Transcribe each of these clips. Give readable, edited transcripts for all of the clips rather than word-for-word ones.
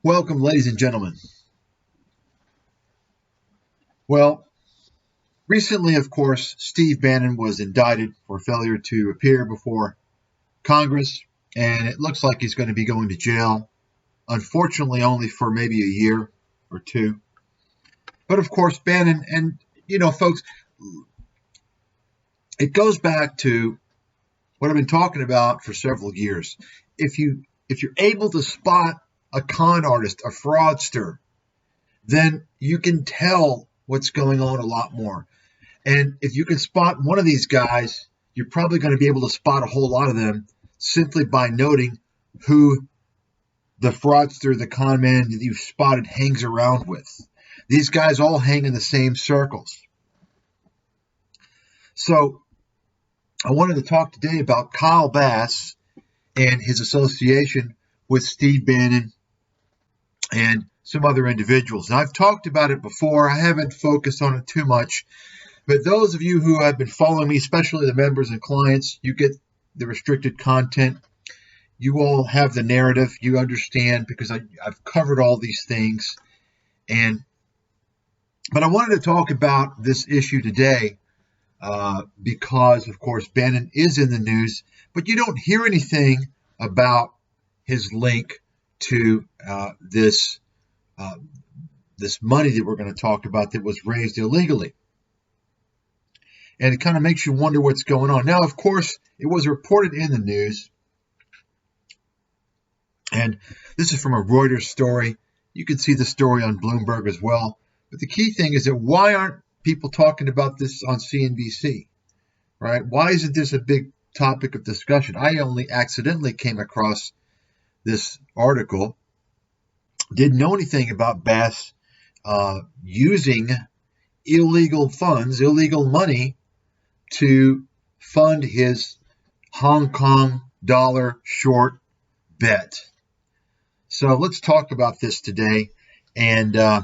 Welcome, ladies and gentlemen. Well, recently, of course, Steve Bannon was indicted for failure to appear before Congress, and it looks like he's going to be going to jail, unfortunately, only for maybe a year or two. But of course, Bannon, and folks, it goes back to what I've been talking about for several years. If you're able to spot a con artist, a fraudster, then you can tell what's going on a lot more. And if you can spot one of these guys, you're probably going to be able to spot a whole lot of them simply by noting who the fraudster, the con man that you've spotted hangs around with. These guys all hang in the same circles. So I wanted to talk today about Kyle Bass and his association with Steve Bannon and some other individuals. Now, I've talked about it before. I haven't focused on it too much. But those of you who have been following me, especially the members and clients, you get the restricted content. You all have the narrative. You understand because I've covered all these things. But I wanted to talk about this issue today because, of course, Bannon is in the news. But you don't hear anything about his link to this money that we're going to talk about that was raised illegally. And it kind of makes you wonder what's going on. Now, of course, it was reported in the news. And this is from a Reuters story. You can see the story on Bloomberg as well. But the key thing is that why aren't people talking about this on CNBC, right? Why isn't this a big topic of discussion? I only accidentally came across this article. Didn't know anything about Bass using illegal funds, illegal money, to fund his Hong Kong dollar short bet. So let's talk about this today. And I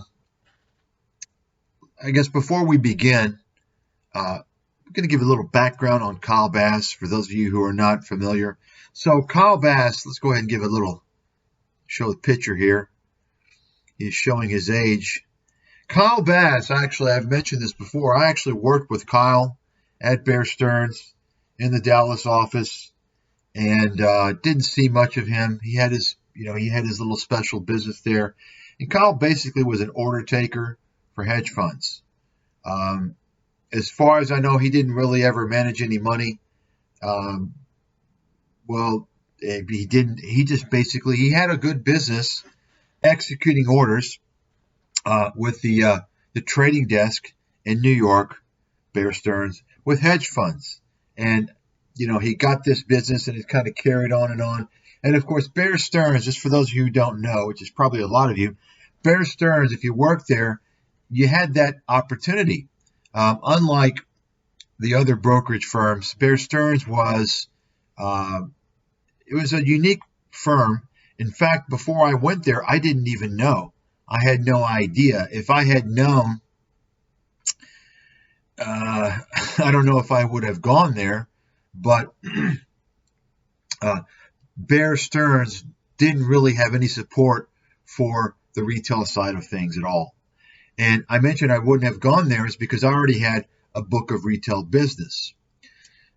guess before we begin, I'm going to give a little background on Kyle Bass for those of you who are not familiar. So Kyle Bass, let's go ahead and give a little, show the picture here. He's showing his age. Kyle Bass, actually, I've mentioned this before. I actually worked with Kyle at Bear Stearns in the Dallas office, and didn't see much of him. He had his little special business there, and Kyle basically was an order taker for hedge funds. As far as I know, he didn't really ever manage any money. He didn't. He just basically he had a good business executing orders with the trading desk in New York, Bear Stearns, with hedge funds. And, he got this business and it kind of carried on and on. And of course, Bear Stearns, just for those of you who don't know, which is probably a lot of you, Bear Stearns, if you worked there, you had that opportunity. Unlike the other brokerage firms, Bear Stearns was, it was a unique firm. In fact, before I went there, I didn't even know. I had no idea. If I had known, I don't know if I would have gone there, but Bear Stearns didn't really have any support for the retail side of things at all. And I mentioned I wouldn't have gone there is because I already had a book of retail business.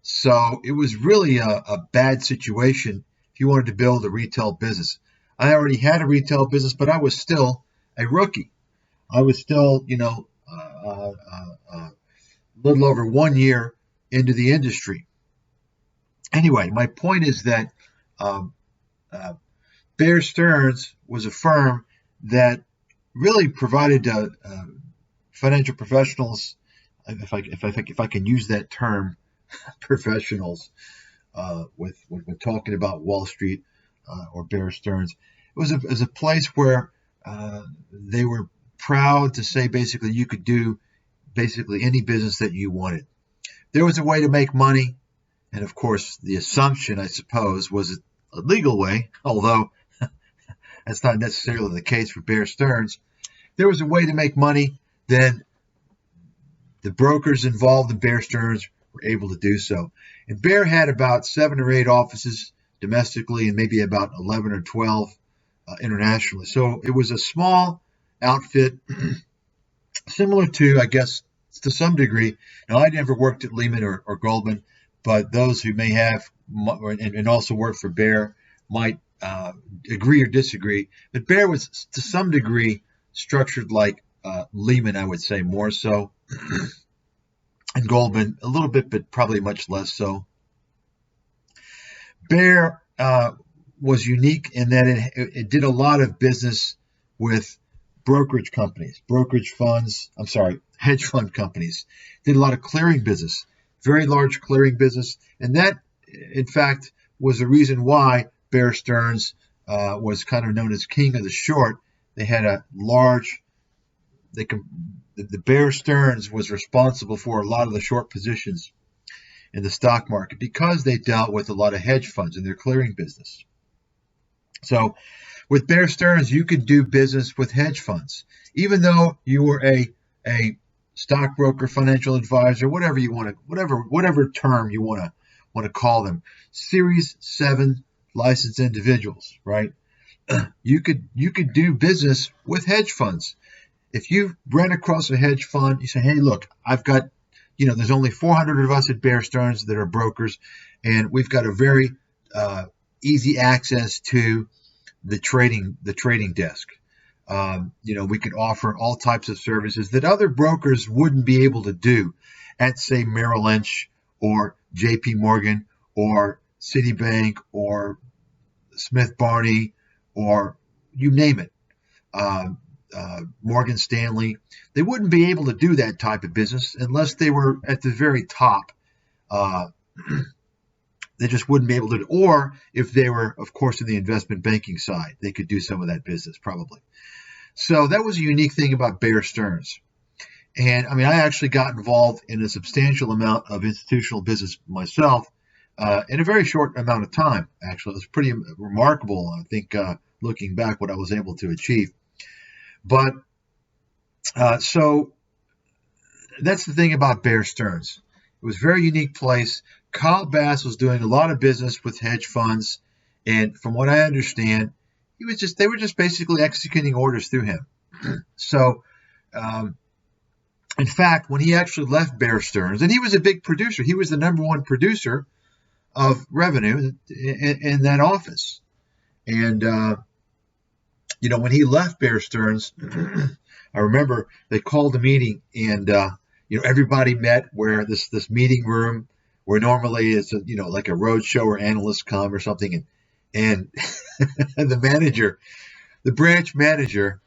So it was really a bad situation if you wanted to build a retail business. I already had a retail business, but I was still a rookie. I was still, a little over 1 year into the industry. Anyway, my point is that Bear Stearns was a firm that really provided financial professionals, if I can use that term, professionals, when talking about Wall Street or Bear Stearns. It was a place where they were proud to say basically you could do basically any business that you wanted. There was a way to make money, and of course the assumption, I suppose, was a legal way, although that's not necessarily the case for Bear Stearns. There was a way to make money, then the brokers involved in Bear Stearns were able to do so. And Bear had about 7 or 8 offices domestically and maybe about 11 or 12 internationally. So it was a small outfit, similar to, I guess, to some degree. Now, I never worked at Lehman or Goldman, but those who may have and also worked for Bear might agree or disagree. But Bear was, to some degree, structured like Lehman, I would say, more so, and Goldman a little bit, but probably much less so. Bear was unique in that it did a lot of business with brokerage companies, hedge fund companies. Did a lot of clearing business, very large clearing business. And that, in fact, was the reason why Bear Stearns was kind of known as king of the short. They had a large, the Bear Stearns was responsible for a lot of the short positions in the stock market because they dealt with a lot of hedge funds in their clearing business. So with Bear Stearns, you could do business with hedge funds, even though you were a stockbroker, financial advisor, whatever you want to, whatever term you want to call them, Series 7 licensed individuals, right? You could do business with hedge funds. If you ran across a hedge fund, you say, hey, look, I've got, there's only 400 of us at Bear Stearns that are brokers, and we've got a very easy access to the trading desk. We could offer all types of services that other brokers wouldn't be able to do at, say, Merrill Lynch or JP Morgan or Citibank or Smith Barney or you name it, Morgan Stanley. They wouldn't be able to do that type of business unless they were at the very top. They just wouldn't be able to, or if they were, of course, in the investment banking side, they could do some of that business probably. So that was a unique thing about Bear Stearns. And I mean, I actually got involved in a substantial amount of institutional business myself in a very short amount of time. Actually, it was pretty remarkable, I think, looking back, what I was able to achieve. But so that's the thing about Bear Stearns. It was a very unique place. Kyle Bass was doing a lot of business with hedge funds, and from what I understand, they were just basically executing orders through him. So, in fact, when he actually left Bear Stearns, and he was a big producer, he was the number one producer of revenue in that office. And when he left Bear Stearns, I remember they called a meeting, and everybody met where this meeting room where normally it's like a road show or analysts come or something, and the branch manager,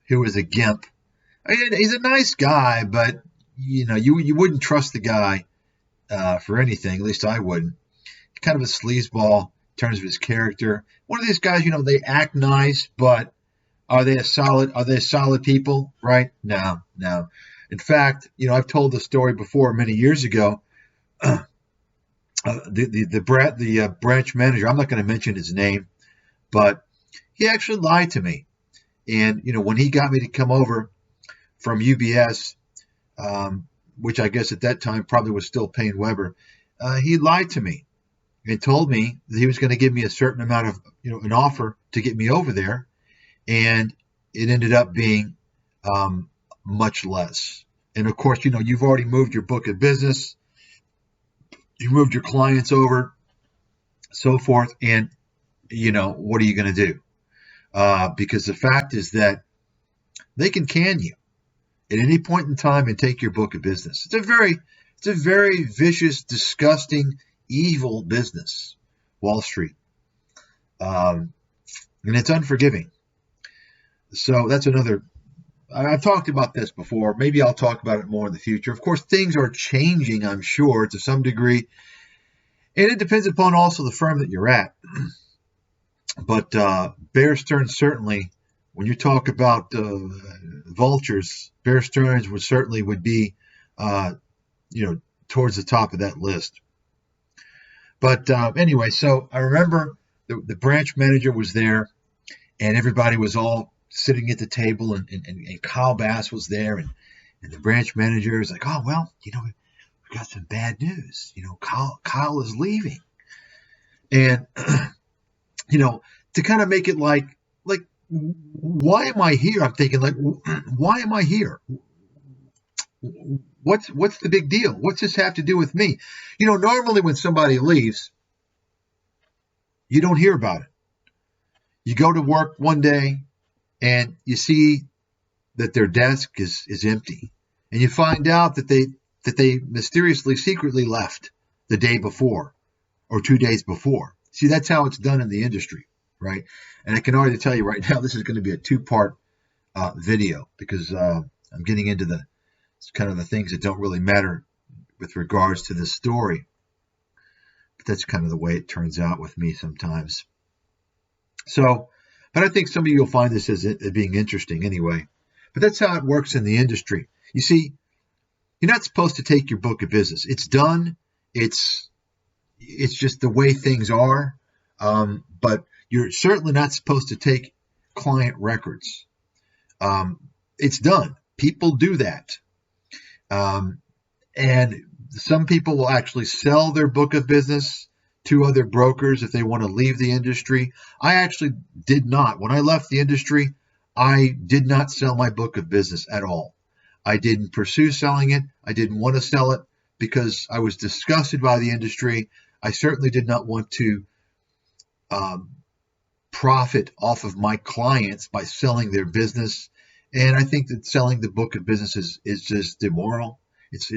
who was a gimp. He's a nice guy, but you wouldn't trust the guy for anything. At least I wouldn't. Kind of a sleazeball in terms of his character. One of these guys, they act nice, but are they solid people? Right? No. In fact, I've told the story before many years ago. The branch manager, I'm not going to mention his name, but he actually lied to me. And when he got me to come over from UBS, which I guess at that time probably was still Payne Weber, he lied to me and told me that he was going to give me a certain amount of an offer to get me over there, and it ended up being much less. And of course, you've already moved your book of business. You moved your clients over, so forth, and what are you going to do? Because the fact is that they can you at any point in time and take your book of business. It's a very vicious, disgusting, evil business, Wall Street, and it's unforgiving. So that's another. I've talked about this before. Maybe I'll talk about it more in the future. Of course, things are changing, I'm sure, to some degree. And it depends upon also the firm that you're at. But Bear Stearns, certainly, when you talk about vultures, Bear Stearns would be, towards the top of that list. But anyway, so I remember the branch manager was there, and everybody was all sitting at the table, and Kyle Bass was there, and the branch manager is like, oh, well, we've got some bad news. Kyle is leaving. And, to kind of make it like why am I here? I'm thinking, like, why am I here? What's the big deal? What's this have to do with me? Normally when somebody leaves, you don't hear about it. You go to work one day and you see that their desk is empty, and you find out that they mysteriously, secretly left the day before or 2 days before. See, that's how it's done in the industry, right? And I can already tell you right now, this is going to be a 2-part video, because I'm getting into the kind of the things that don't really matter with regards to this story. But that's kind of the way it turns out with me sometimes. So, but I think some of you will find this as being interesting anyway. But that's how it works in the industry. You see, you're not supposed to take your book of business. It's done. It's just the way things are. But you're certainly not supposed to take client records. It's done. People do that. And some people will actually sell their book of business to other brokers if they want to leave the industry. I actually did not. When I left the industry, I did not sell my book of business at all. I didn't pursue selling it. I didn't want to sell it because I was disgusted by the industry. I certainly did not want to profit off of my clients by selling their business. And I think that selling the book of business is just immoral. It's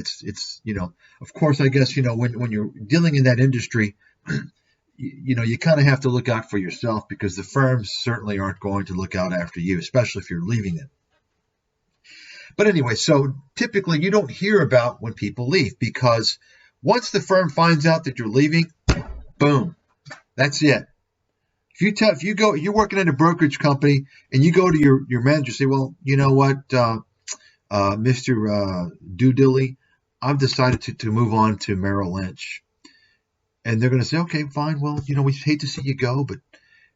of course, I guess, when you're dealing in that industry, you kind of have to look out for yourself, because the firms certainly aren't going to look out after you, especially if you're leaving it. But anyway, so typically you don't hear about when people leave, because once the firm finds out that you're leaving, boom, that's it. If you're working at a brokerage company and you go to your manager and say, well, you know what, Mr. Doodilly, I've decided to move on to Merrill Lynch. And they're going to say, okay, fine. Well, we hate to see you go,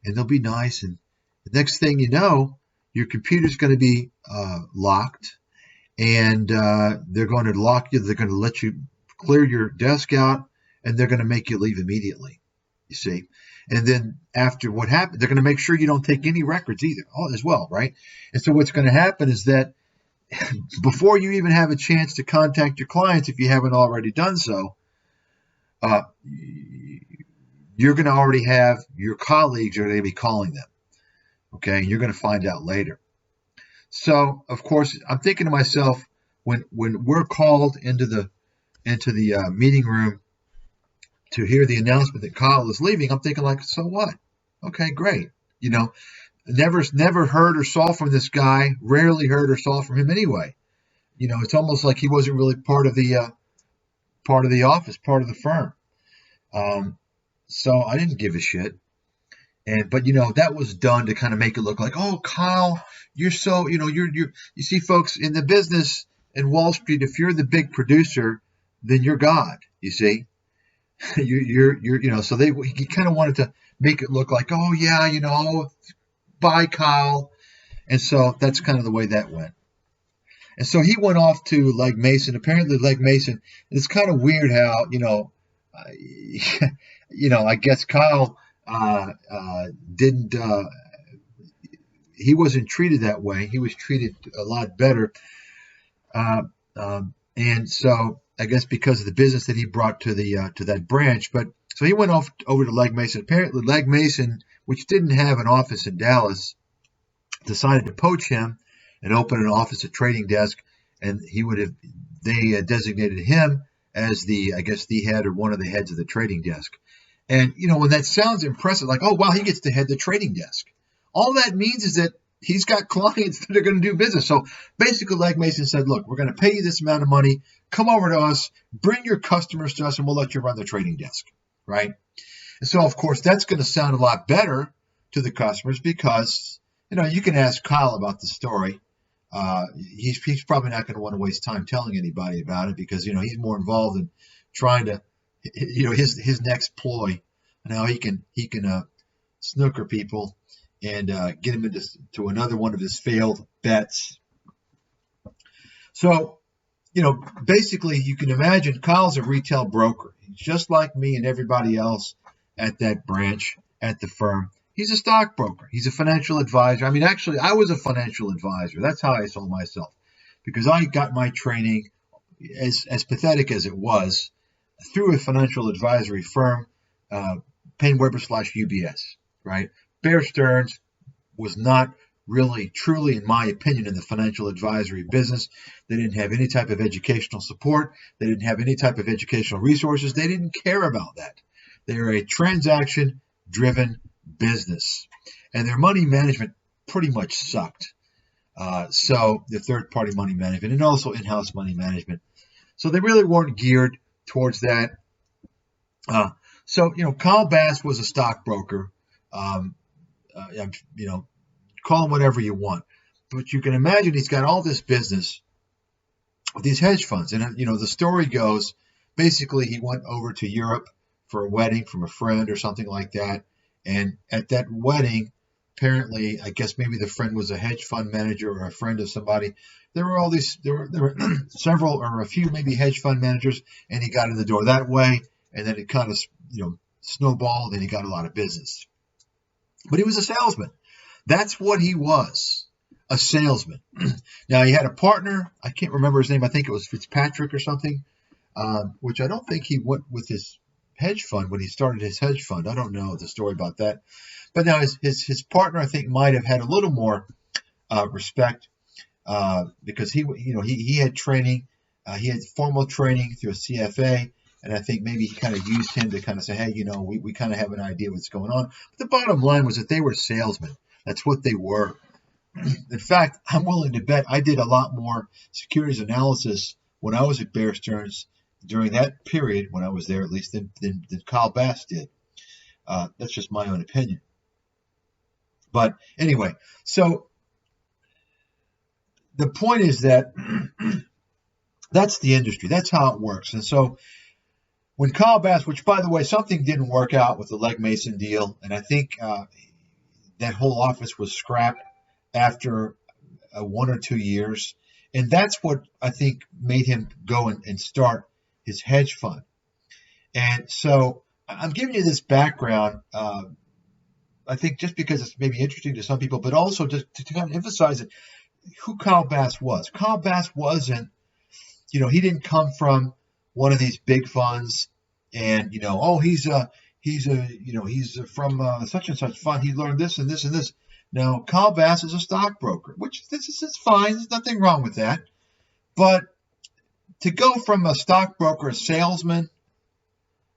and they'll be nice. And the next thing you know, your computer's going to be locked, and they're going to lock you. They're going to let you clear your desk out, and they're going to make you leave immediately. You see. And then after what happened, they're going to make sure you don't take any records either, as well, right? And so what's going to happen is that before you even have a chance to contact your clients, if you haven't already done so, you're going to already have your colleagues are going to be calling them, okay? And you're going to find out later. So, of course, I'm thinking to myself, when we're called into the meeting room to hear the announcement that Kyle is leaving, I'm thinking, like, so what? Okay, great. Never heard or saw from this guy, rarely heard or saw from him anyway. It's almost like he wasn't really part of the office, part of the firm. So I didn't give a shit. But that was done to kind of make it look like, oh, Kyle, you're so, you see, folks, in the business in Wall Street, if you're the big producer, then you're God, you see. So he kind of wanted to make it look like, oh yeah, bye, Kyle. And so that's kind of the way that went. And so he went off to Legg Mason. Apparently Legg Mason, it's kind of weird how, I guess Kyle didn't, he wasn't treated that way. He was treated a lot better. And so I guess because of the business that he brought to that branch. But so he went off over to Legg Mason. Apparently Legg Mason, which didn't have an office in Dallas, decided to poach him and open an office at Trading Desk. And they designated him as the head or one of the heads of the Trading Desk. And, when that sounds impressive, like, oh, wow, he gets to head the Trading Desk. All that means is that he's got clients that are going to do business. So basically, Legg Mason said, look, we're going to pay you this amount of money. Come over to us, bring your customers to us, and we'll let you run the Trading Desk, right? And so, of course, that's going to sound a lot better to the customers because, you can ask Kyle about the story. He's probably not going to want to waste time telling anybody about it because, he's more involved in trying to, his next ploy. Now he can snooker people and get him into another one of his failed bets. So, basically you can imagine Kyle's a retail broker. He's just like me and everybody else at that branch, at the firm. He's a stockbroker. He's a financial advisor. I mean, actually, I was a financial advisor. That's how I saw myself, because I got my training, as pathetic as it was, through a financial advisory firm, Payne Weber / UBS, right? Bear Stearns was not really, truly, in my opinion, in the financial advisory business. They didn't have any type of educational support. They didn't have any type of educational resources. They didn't care about that. They're a transaction-driven business, and their money management pretty much sucked. So the third-party money management and also in-house money management. So they really weren't geared towards that. So Kyle Bass was a stockbroker. Call him whatever you want, but you can imagine he's got all this business with these hedge funds. And the story goes, basically he went over to Europe for a wedding from a friend or something like that. And at that wedding, apparently, I guess maybe the friend was a hedge fund manager or a friend of somebody. There were several or a few maybe hedge fund managers, and he got in the door that way. And then it kind of snowballed, and he got a lot of business. But he was a salesman. That's what he was, a salesman. Now, he had a partner. I can't remember his name. I think it was Fitzpatrick or something, which I don't think he went with his hedge fund when he started his hedge fund. I don't know the story about that. But now his partner, I think, might have had a little more respect because he had training. He had formal training through a CFA. And I think maybe he kind of used him to kind of say, hey, we kind of have an idea what's going on. But the bottom line was that they were salesmen. That's what they were. In fact, I'm willing to bet I did a lot more securities analysis when I was at Bear Stearns during that period when I was there, at least, than Kyle Bass did. That's just my own opinion. But anyway, so the point is that that's the industry. That's how it works. And so when Kyle Bass, which, by the way, something didn't work out with the Legg Mason deal, and I think that whole office was scrapped after 1 or 2 years. And that's what I think made him go and start his hedge fund. And so I'm giving you this background, I think just because it's maybe interesting to some people, but also just to kind of emphasize it, who Kyle Bass was. Kyle Bass wasn't, he didn't come from one of these big funds and, he's from such and such fund. He learned this and this and this. Now, Kyle Bass is a stockbroker, which is fine. There's nothing wrong with that. But to go from a stockbroker, a salesman,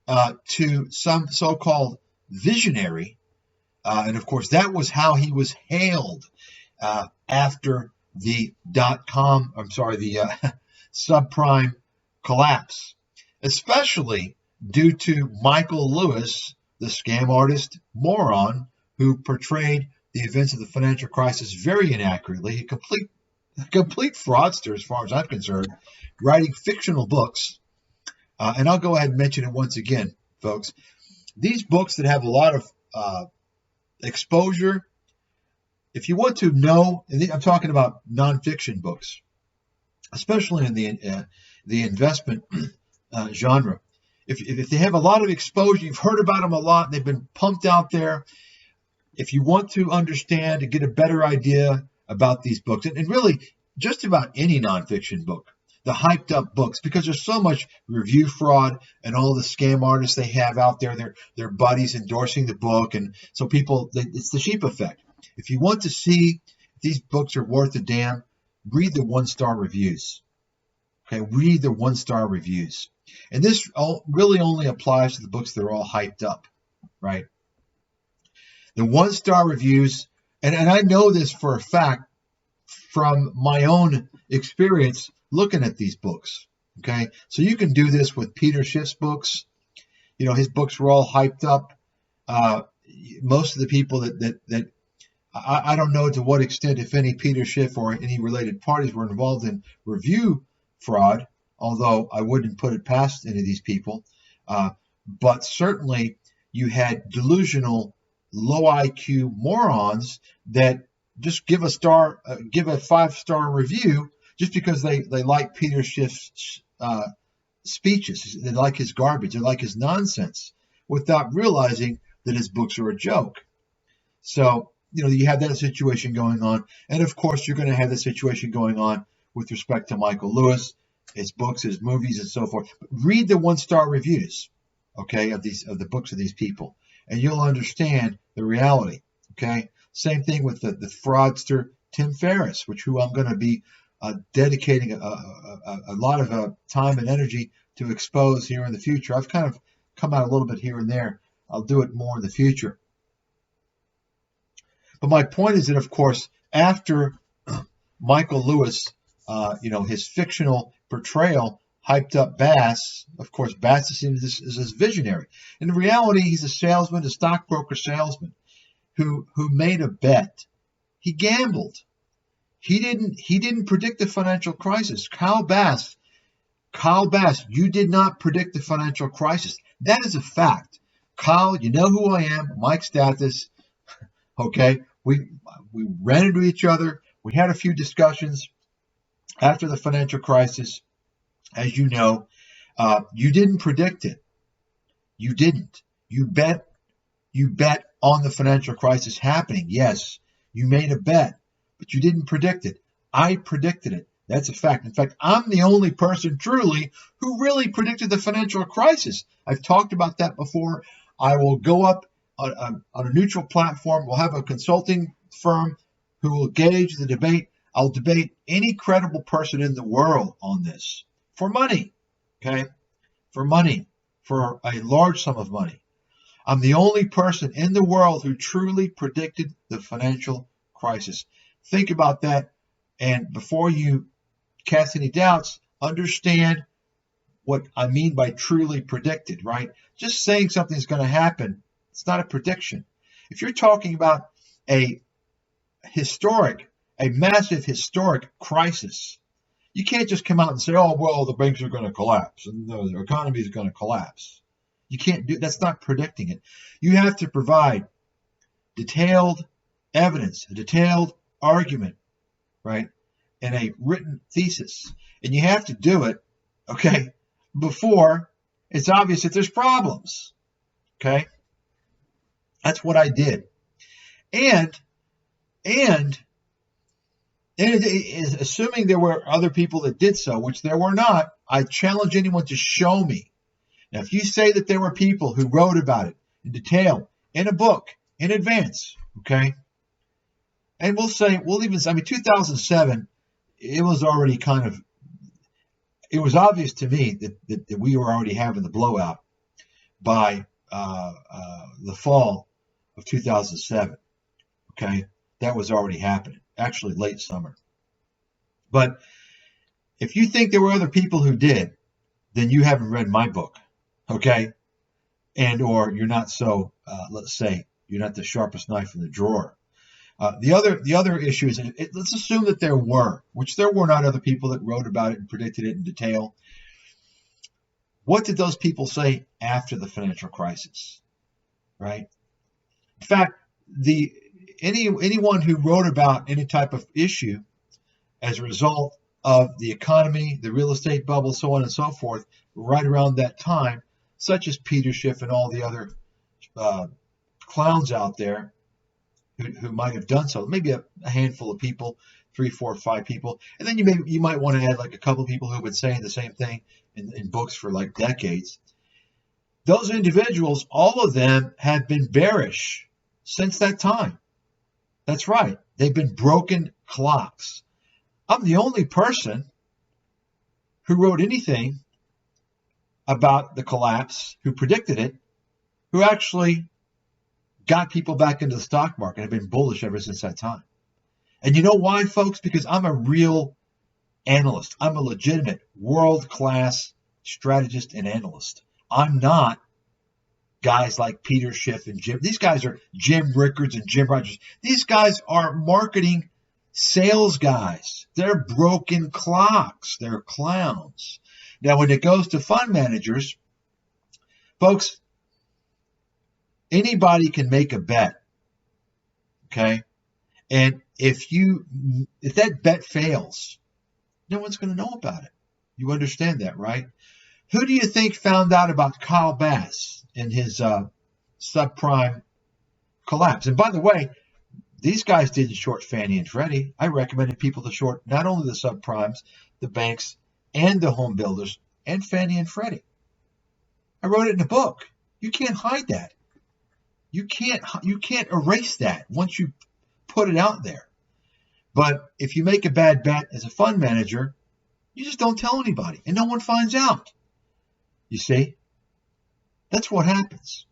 to some so-called visionary, and of course, that was how he was hailed after the subprime collapse, especially due to Michael Lewis, the scam artist moron, who portrayed the events of the financial crisis very inaccurately, a complete fraudster as far as I'm concerned, writing fictional books. And I'll go ahead and mention it once again, folks. These books that have a lot of exposure, if you want to know, I'm talking about nonfiction books, especially in the investment genre. If they have a lot of exposure, you've heard about them a lot, they've been pumped out there. If you want to understand and get a better idea about these books, and really just about any nonfiction book, the hyped up books, because there's so much review fraud and all the scam artists they have out there, their buddies endorsing the book. And so it's the sheep effect. If you want to see if these books are worth a damn, read the 1-star reviews. Okay, read the 1-star reviews. And this really only applies to the books that are all hyped up, right? The 1-star reviews, and I know this for a fact from my own experience looking at these books, okay? So you can do this with Peter Schiff's books. His books were all hyped up. Most of the people that I don't know to what extent, if any, Peter Schiff or any related parties were involved in review fraud, although I wouldn't put it past any of these people. But certainly you had delusional, low IQ morons that just give a 5-star review just because they like Peter Schiff's speeches. They like his garbage. They like his nonsense without realizing that his books are a joke. So, you have that situation going on. And of course, you're going to have the situation going on with respect to Michael Lewis, his books, his movies, and so forth. But read the one-star reviews, okay, of the books of these people, and you'll understand the reality. Okay. Same thing with the fraudster Tim Ferriss, who I'm going to be dedicating a lot of time and energy to expose here in the future. I've kind of come out a little bit here and there. I'll do it more in the future. But my point is that, of course, after Michael Lewis, his fictional portrayal hyped up Bass, of course, Bass is seen as this visionary. In reality, he's a salesman, a stockbroker salesman who made a bet. He gambled. He didn't predict the financial crisis. Kyle Bass, you did not predict the financial crisis. That is a fact. Kyle, you know who I am, Mike Stathis. Okay, we ran into each other. We had a few discussions after the financial crisis. As you know, you didn't predict it. You didn't. You bet on the financial crisis happening. Yes, you made a bet, but you didn't predict it. I predicted it. That's a fact. In fact, I'm the only person truly who really predicted the financial crisis. I've talked about that before. I will go up on a neutral platform. We'll have a consulting firm who will gauge the debate. I'll debate any credible person in the world on this for money, okay? For money, for a large sum of money. I'm the only person in the world who truly predicted the financial crisis. Think about that, and before you cast any doubts, understand what I mean by truly predicted, right? Just saying something's going to happen, it's not a prediction. If you're talking about a massive historic crisis, you can't just come out and say, oh, well, the banks are going to collapse and the economy is going to collapse. You can't that's not predicting it. You have to provide detailed evidence, a detailed argument, right? And a written thesis. And you have to do it, okay, before it's obvious that there's problems. Okay? That's what I did. And assuming there were other people that did so, which there were not, I challenge anyone to show me. Now, if you say that there were people who wrote about it in detail in a book in advance, okay, and we'll say, 2007, it was already it was obvious to me that we were already having the blowout by the fall of 2007, okay? That was already happening, actually late summer. But if you think there were other people who did, then you haven't read my book, okay? And or you're not so, let's say, you're not the sharpest knife in the drawer. The other issue is, let's assume that there were not other people that wrote about it and predicted it in detail. What did those people say after the financial crisis, right? In fact, anyone who wrote about any type of issue as a result of the economy, the real estate bubble, so on and so forth, right around that time, such as Peter Schiff and all the other clowns out there who might have done so, maybe a handful of people, 3, 4, 5 people, and then you might want to add like a couple of people who have been saying the same thing in books for like decades. Those individuals, all of them have been bearish since that time. That's right. They've been broken clocks. I'm the only person who wrote anything about the collapse, who predicted it, who actually got people back into the stock market and have been bullish ever since that time. And you know why, folks? Because I'm a real analyst. I'm a legitimate world-class strategist and analyst. I'm not guys like Peter Schiff and Jim. These guys are Jim Rickards and Jim Rogers. These guys are marketing sales guys. They're broken clocks. They're clowns. Now, when it goes to fund managers, folks, anybody can make a bet, okay? And if that bet fails, no one's going to know about it. You understand that, right? Who do you think found out about Kyle Bass and his subprime collapse. And by the way, these guys didn't short Fannie and Freddie. I recommended people to short not only the subprimes, the banks, and the home builders, and Fannie and Freddie. I wrote it in a book. You can't hide that. You can't erase that once you put it out there. But if you make a bad bet as a fund manager, you just don't tell anybody, and no one finds out. You see? That's what happens.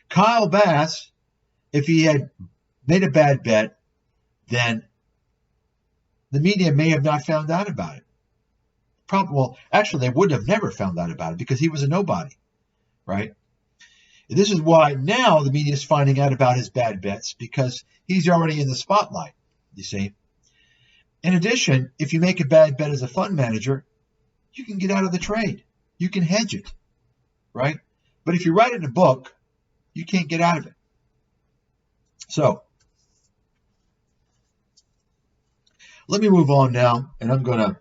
Kyle Bass, if he had made a bad bet, then the media may have not found out about it. Well, actually, they would have never found out about it because he was a nobody, right? This is why now the media is finding out about his bad bets, because he's already in the spotlight, you see. In addition, if you make a bad bet as a fund manager, you can get out of the trade. You can hedge it, right? But if you write it in a book, you can't get out of it. So let me move on now, and I'm gonna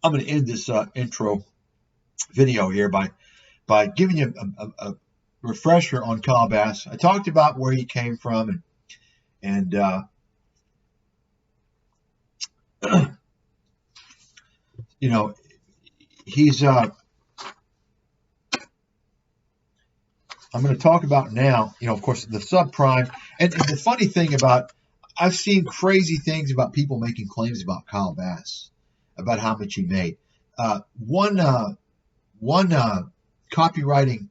end this intro video here by giving you a refresher on Kyle Bass. I talked about where he came from, and you know, he's I'm going to talk about now, of course, the subprime. And the funny thing about, I've seen crazy things about people making claims about Kyle Bass, about how much he made. One copywriting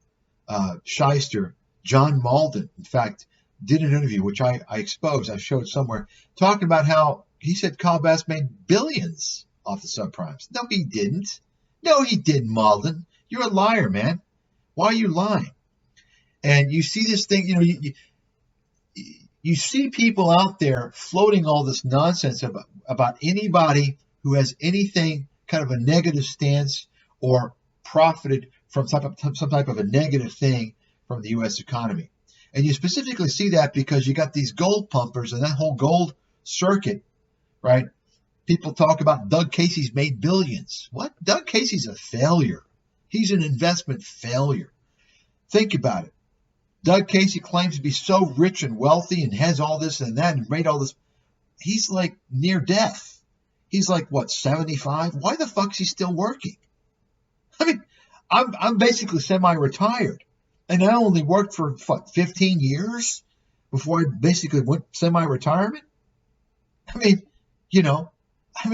shyster, John Malden, in fact, did an interview, which I exposed, I showed somewhere, talking about how he said Kyle Bass made billions off the subprimes. No, he didn't. No, he didn't, Malden. You're a liar, man. Why are you lying? And you see this thing, you see people out there floating all this nonsense about anybody who has anything kind of a negative stance or profited from some type of a negative thing from the U.S. economy. And you specifically see that because you got these gold pumpers and that whole gold circuit, right? People talk about Doug Casey's made billions. What? Doug Casey's a failure. He's an investment failure. Think about it. Doug Casey claims to be so rich and wealthy and has all this and that and made all this. He's like near death. He's like, what, 75? Why the fuck is he still working? I mean, I'm basically semi-retired. And I only worked for, 15 years before I basically went semi-retirement? I mean,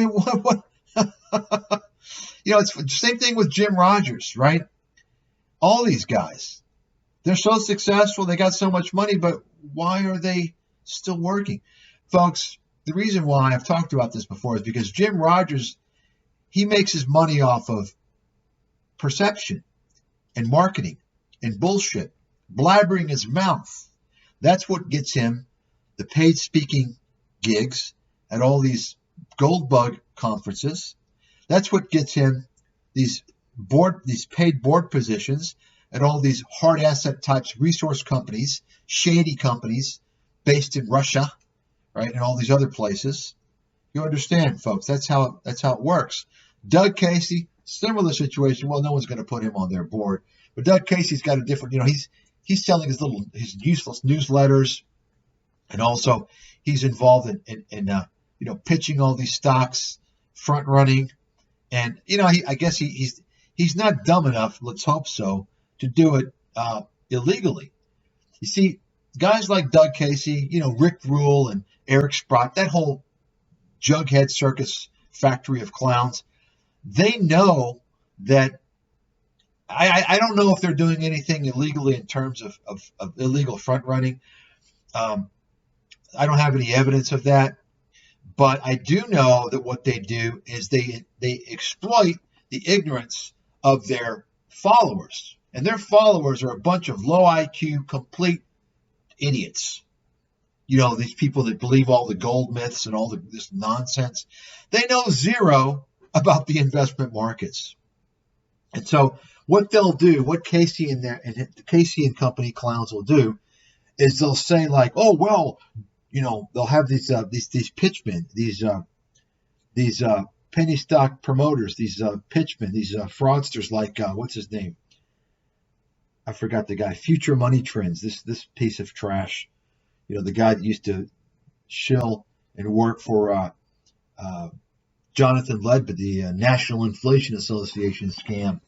what? It's the same thing with Jim Rogers, right? All these guys. They're so successful, they got so much money, but why are they still working? Folks, the reason why I've talked about this before is because Jim Rogers, he makes his money off of perception and marketing and bullshit, blabbering his mouth. That's what gets him the paid speaking gigs at all these gold bug conferences. That's what gets him these paid board positions at all these hard asset types, resource companies, shady companies based in Russia, right, and all these other places. You understand, folks? That's how it works. Doug Casey, similar situation. Well, no one's going to put him on their board, but Doug Casey's got a different. He's selling his useless newsletters, and also he's involved in pitching all these stocks, front running, and I guess he's not dumb enough. Let's hope so. To do it illegally. You see, guys like Doug Casey, Rick Rule and Eric Sprott, that whole Jughead Circus factory of clowns, they know that I don't know if they're doing anything illegally in terms of illegal front running. I don't have any evidence of that. But I do know that what they do is they exploit the ignorance of their followers. And their followers are a bunch of low IQ, complete idiots. These people that believe all the gold myths and all this nonsense. They know zero about the investment markets. And so what they'll do, what Casey and Casey and company clowns will do, is they'll say like, oh, well, they'll have these pitchmen, these penny stock promoters, these pitchmen, these fraudsters like, what's his name? I forgot the guy, Future Money Trends, this piece of trash. The guy that used to shill and work for uh, Jonathan Ledbetter, the National Inflation Association scam.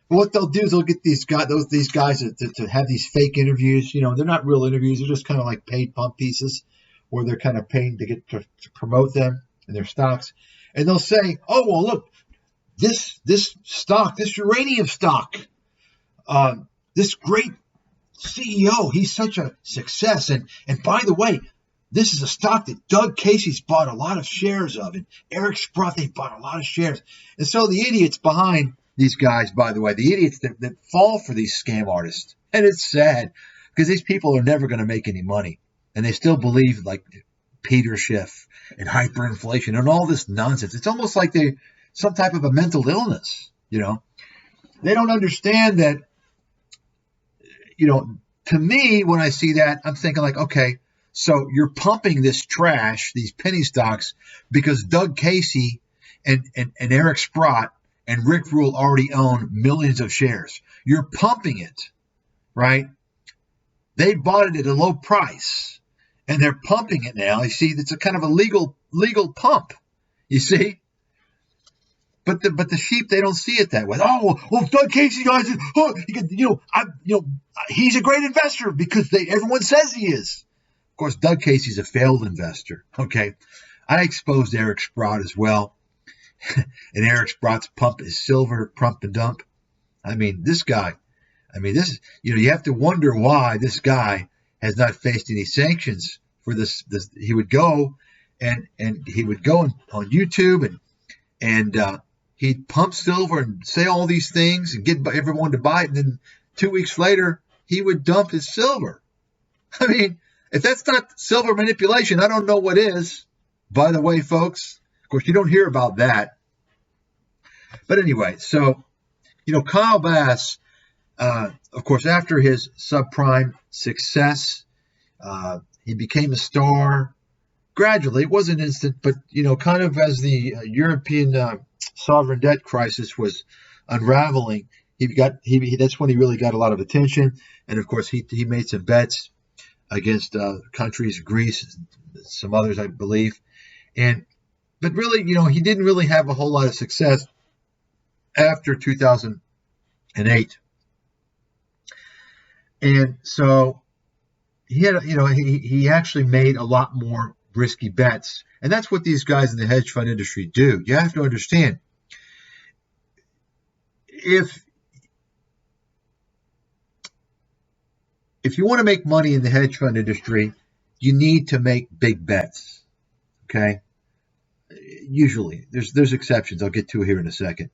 But what they'll do is they'll get these guys to have these fake interviews. They're not real interviews. They're just kind of like paid pump pieces where they're kind of paying to get to promote them and their stocks. And they'll say, oh, well, look, this stock, this uranium stock, this great CEO, he's such a success. And by the way, this is a stock that Doug Casey's bought a lot of shares of, and Eric Sprott, they bought a lot of shares. And so the idiots behind these guys, by the way, the idiots that fall for these scam artists, and it's sad because these people are never going to make any money, and they still believe like Peter Schiff and hyperinflation and all this nonsense. It's almost like they're some type of a mental illness. They don't understand that. To me, when I see that, I'm thinking like, okay, so you're pumping this trash, these penny stocks, because Doug Casey and Eric Sprott and Rick Rule already own millions of shares. You're pumping it, right? They bought it at a low price, and they're pumping it now. You see, it's a kind of a legal pump. You see. But the sheep, they don't see it that way. Oh, well, Doug Casey, guys, he's a great investor because everyone says he is. Of course, Doug Casey's a failed investor. Okay, I exposed Eric Sprott as well, and Eric Sprott's pump is silver pump and dump. I mean, this guy. I mean, this is you have to wonder why this guy has not faced any sanctions for this. He would go and he would go on YouTube and he'd pump silver and say all these things and get everyone to buy it. And then 2 weeks later, he would dump his silver. I mean, if that's not silver manipulation, I don't know what is. By the way, folks, of course, you don't hear about that. But anyway, so, Kyle Bass, of course, after his subprime success, he became a star gradually. It wasn't instant, but, kind of as the European sovereign debt crisis was unraveling, that's when he really got a lot of attention. And of course, he made some bets against countries, Greece, some others, I believe. But really, he didn't really have a whole lot of success after 2008. And so he had, he actually made a lot more risky bets. And that's what these guys in the hedge fund industry do. You have to understand, if you want to make money in the hedge fund industry, you need to make big bets. Okay? Usually. There's exceptions I'll get to here in a second.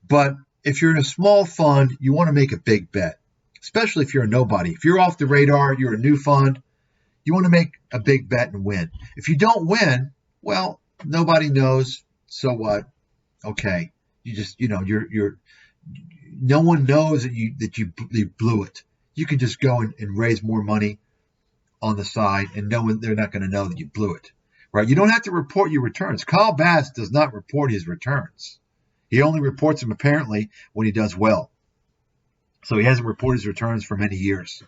But if you're in a small fund, you want to make a big bet, especially if you're a nobody. If you're off the radar, you're a new fund, you want to make a big bet and win. If you don't win, well, nobody knows. So what? Okay. You just, no one knows that you blew it. You can just go and raise more money on the side, and they're not going to know that you blew it, right? You don't have to report your returns. Kyle Bass does not report his returns. He only reports them apparently when he does well. So he hasn't reported his returns for many years.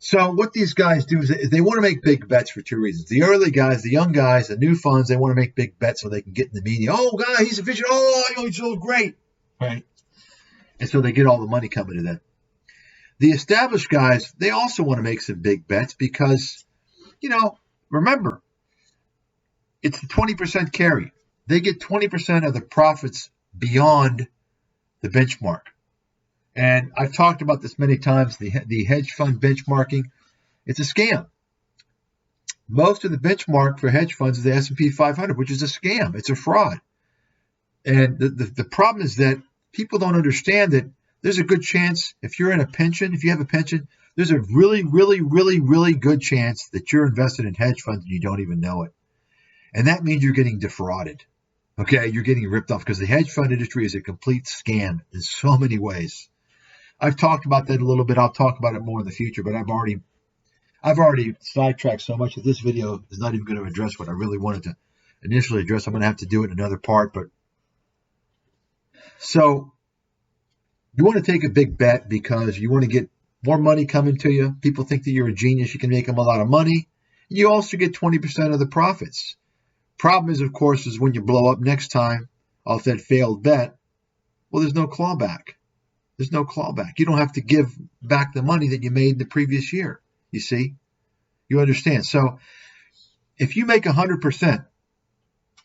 So what these guys do is they want to make big bets for two reasons. The early guys, the young guys, the new funds, they want to make big bets so they can get in the media. Oh, God, he's efficient. Oh, he's so great. Right? And so they get all the money coming to them. The established guys, they also want to make some big bets because, remember, it's the 20% carry. They get 20% of the profits beyond the benchmark. And I've talked about this many times, the hedge fund benchmarking. It's a scam. Most of the benchmark for hedge funds is the S&P 500, which is a scam. It's a fraud. And the problem is that people don't understand that there's a good chance if you have a pension, there's a really, really, really, really good chance that you're invested in hedge funds and you don't even know it. And that means you're getting defrauded. Okay, you're getting ripped off because the hedge fund industry is a complete scam in so many ways. I've talked about that a little bit. I'll talk about it more in the future, but I've already sidetracked so much that this video is not even going to address what I really wanted to initially address. I'm going to have to do it in another part. But so You want to take a big bet because you want to get more money coming to you. People think that you're a genius. You can make them a lot of money. You also get 20% of the profits. Problem is, of course, is when you blow up next time off that failed bet, well, there's no clawback. There's no clawback. You don't have to give back the money that you made in the previous year. You see? You understand? So if you make 100%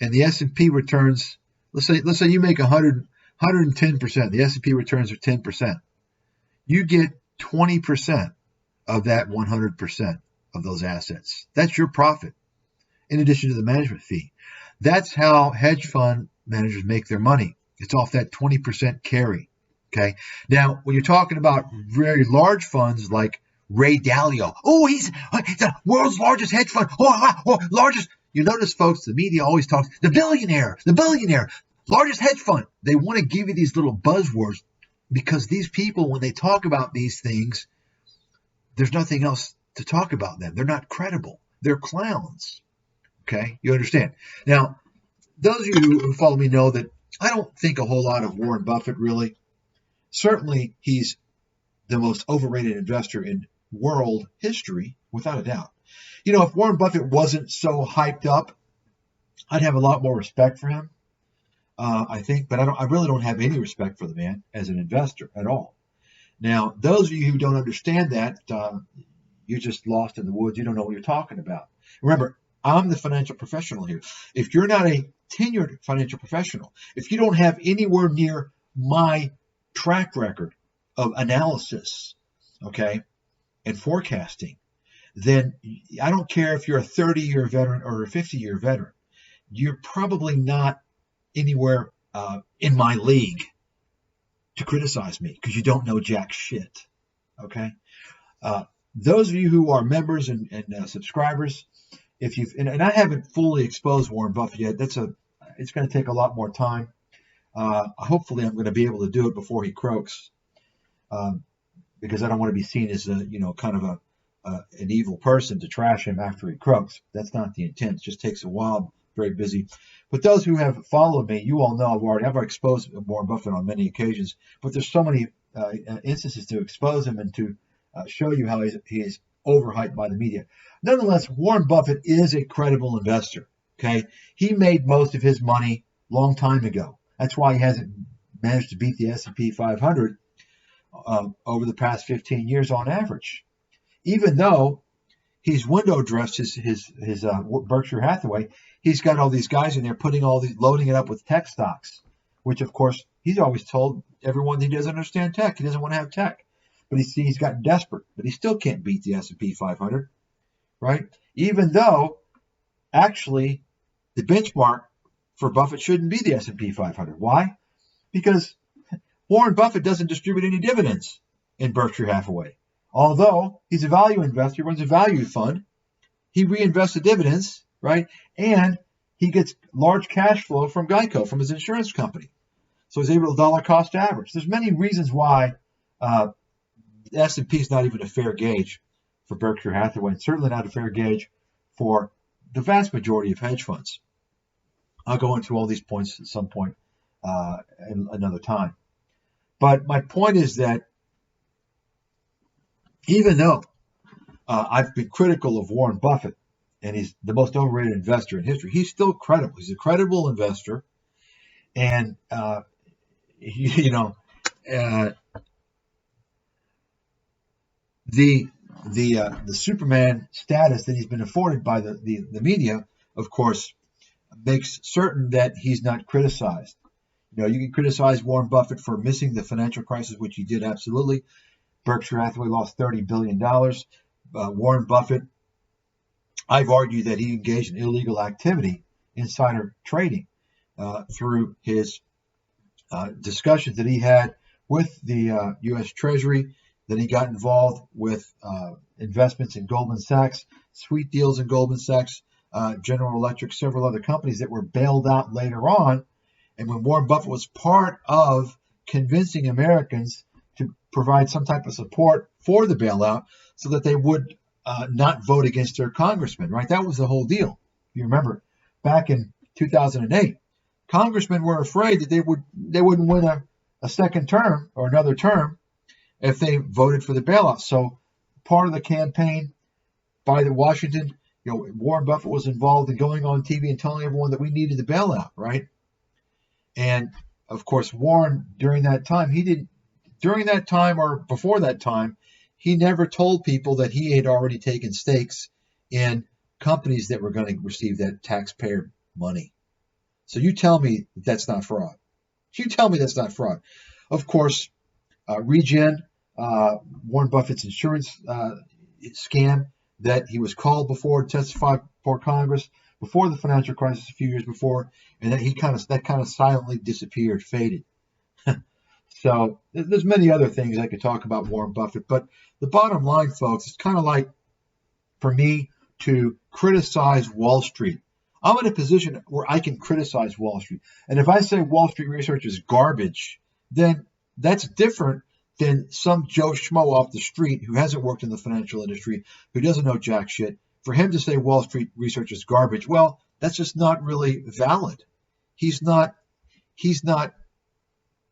and the S&P returns, let's say you make 110%, the S&P returns are 10%. You get 20% of that 100% of those assets. That's your profit, in addition to the management fee. That's how hedge fund managers make their money. It's off that 20% carry. Okay. Now, when you're talking about very large funds like Ray Dalio, oh, he's the world's largest hedge fund, largest. You notice, folks, the media always talks the billionaire, largest hedge fund. They want to give you these little buzzwords because these people, when they talk about these things, there's nothing else to talk about them. They're not credible. They're clowns. Okay, you understand? Now, those of you who follow me know that I don't think a whole lot of Warren Buffett, really. Certainly, he's the most overrated investor in world history, without a doubt. You know, if Warren Buffett wasn't so hyped up, I'd have a lot more respect for him, I think. But I really don't have any respect for the man as an investor at all. Now, those of you who don't understand that, you're just lost in the woods. You don't know what you're talking about. Remember, I'm the financial professional here. If you're not a tenured financial professional, if you don't have anywhere near my track record of analysis, okay, and forecasting, then I don't care if you're a 30-year veteran or a 50-year veteran. You're probably not anywhere in my league to criticize me because you don't know jack shit, okay? Those of you who are members and subscribers, if you've and I haven't fully exposed Warren Buffett yet, it's going to take a lot more time. Hopefully, I'm going to be able to do it before he croaks, because I don't want to be seen as kind of an evil person to trash him after he croaks. That's not the intent. It just takes a while. I'm very busy. But those who have followed me, you all know I've exposed Warren Buffett on many occasions. But there's so many instances to expose him and to show you how he is overhyped by the media. Nonetheless, Warren Buffett is a credible investor. Okay, he made most of his money long time ago. That's why he hasn't managed to beat the S&P 500 over the past 15 years on average. Even though he's window dressed his Berkshire Hathaway, he's got all these guys in there loading it up with tech stocks, which of course he's always told everyone he doesn't understand tech. He doesn't want to have tech, but he's gotten desperate. But he still can't beat the S&P 500, right? Even though actually the benchmark for Buffett shouldn't be the S&P 500. Why? Because Warren Buffett doesn't distribute any dividends in Berkshire Hathaway. Although he's a value investor, he runs a value fund, he reinvests the dividends, right? And he gets large cash flow from Geico, from his insurance company. So he's able to dollar cost average. There's many reasons why the S&P is not even a fair gauge for Berkshire Hathaway, and certainly not a fair gauge for the vast majority of hedge funds. I'll go into all these points at some point another time. But my point is that even though I've been critical of Warren Buffett, and he's the most overrated investor in history, he's still credible. He's a credible investor, and the Superman status that he's been afforded by the media, of course, makes certain that he's not criticized. You can criticize Warren Buffett for missing the financial crisis, which he did absolutely. Berkshire Hathaway lost $30 billion. Warren Buffett, I've argued that he engaged in illegal activity, insider trading, through his discussions that he had with the U.S. Treasury, that he got involved with investments in Goldman Sachs, sweet deals in Goldman Sachs, General Electric, several other companies that were bailed out later on. And when Warren Buffett was part of convincing Americans to provide some type of support for the bailout so that they would not vote against their congressman, right? That was the whole deal. If you remember, back in 2008, congressmen were afraid that they wouldn't win a a second term or another term if they voted for the bailout. So part of the campaign by the Washington, Warren Buffett was involved in going on TV and telling everyone that we needed the bailout, right? And of course, Warren during that time or before that time, he never told people that he had already taken stakes in companies that were going to receive that taxpayer money. So you tell me that's not fraud. You tell me that's not fraud. Of course, Regen, Warren Buffett's insurance scam that he was called before to testify before Congress before the financial crisis a few years before, and then that kind of silently disappeared, faded. So there's many other things I could talk about Warren Buffett, but the bottom line, folks, it's kind of like for me to criticize Wall Street. I'm in a position where I can criticize Wall Street. And if I say Wall Street research is garbage, then that's different than some Joe Schmo off the street who hasn't worked in the financial industry, who doesn't know jack shit. For him to say Wall Street research is garbage, well, that's just not really valid. He's not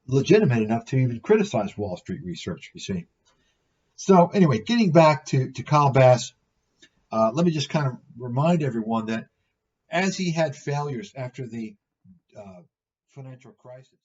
legitimate enough to even criticize Wall Street research, you see. So anyway, getting back to Kyle Bass, let me just kind of remind everyone that as he had failures after the financial crisis,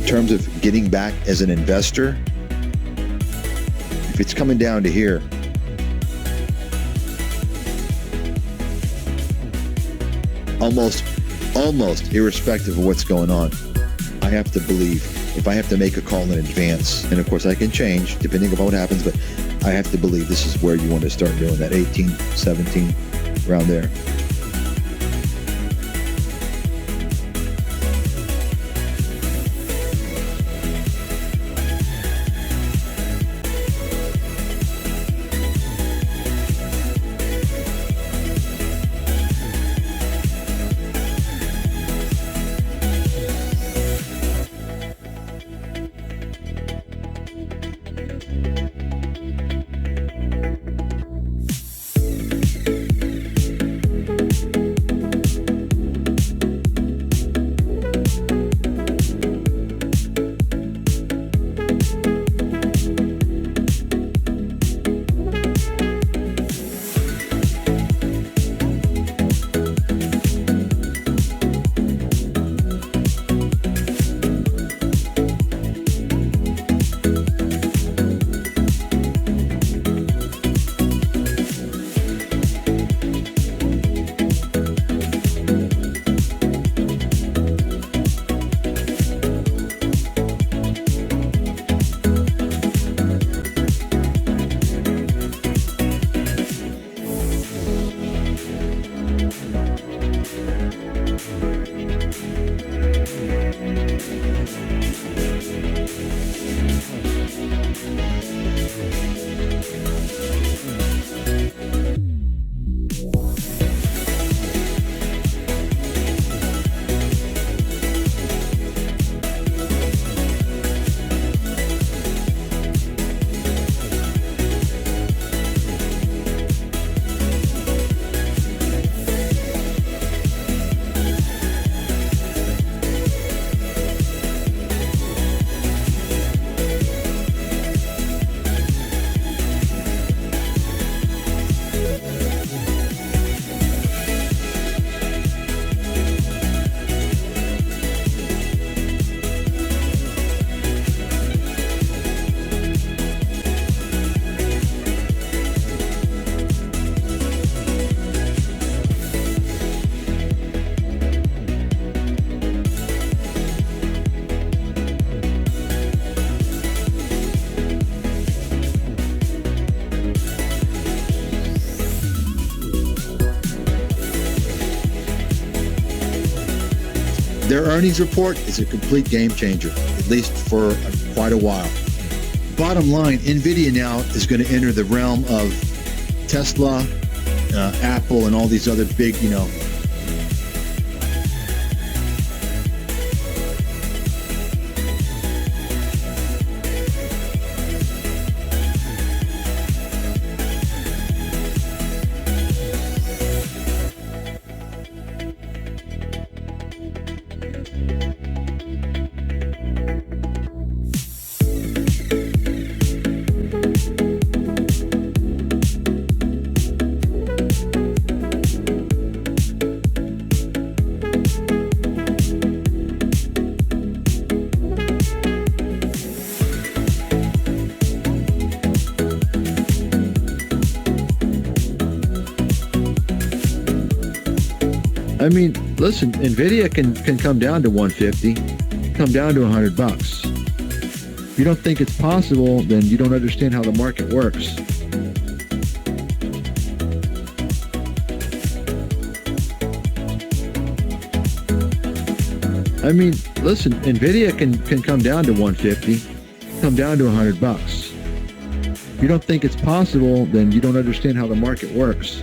terms of getting back as an investor, if it's coming down to here, almost irrespective of what's going on, I have to believe. If I have to make a call in advance, and of course I can change depending on what happens, but I have to believe this is where you want to start doing that 18, 17, around there. Their earnings report is a complete game changer, at least for quite a while. Bottom line, NVIDIA now is going to enter the realm of Tesla, Apple, and all these other big, I mean, listen, NVIDIA can come down to 150, come down to $100. If you don't think it's possible, then you don't understand how the market works. I mean, listen, NVIDIA can come down to 150, come down to $100. If you don't think it's possible, then you don't understand how the market works.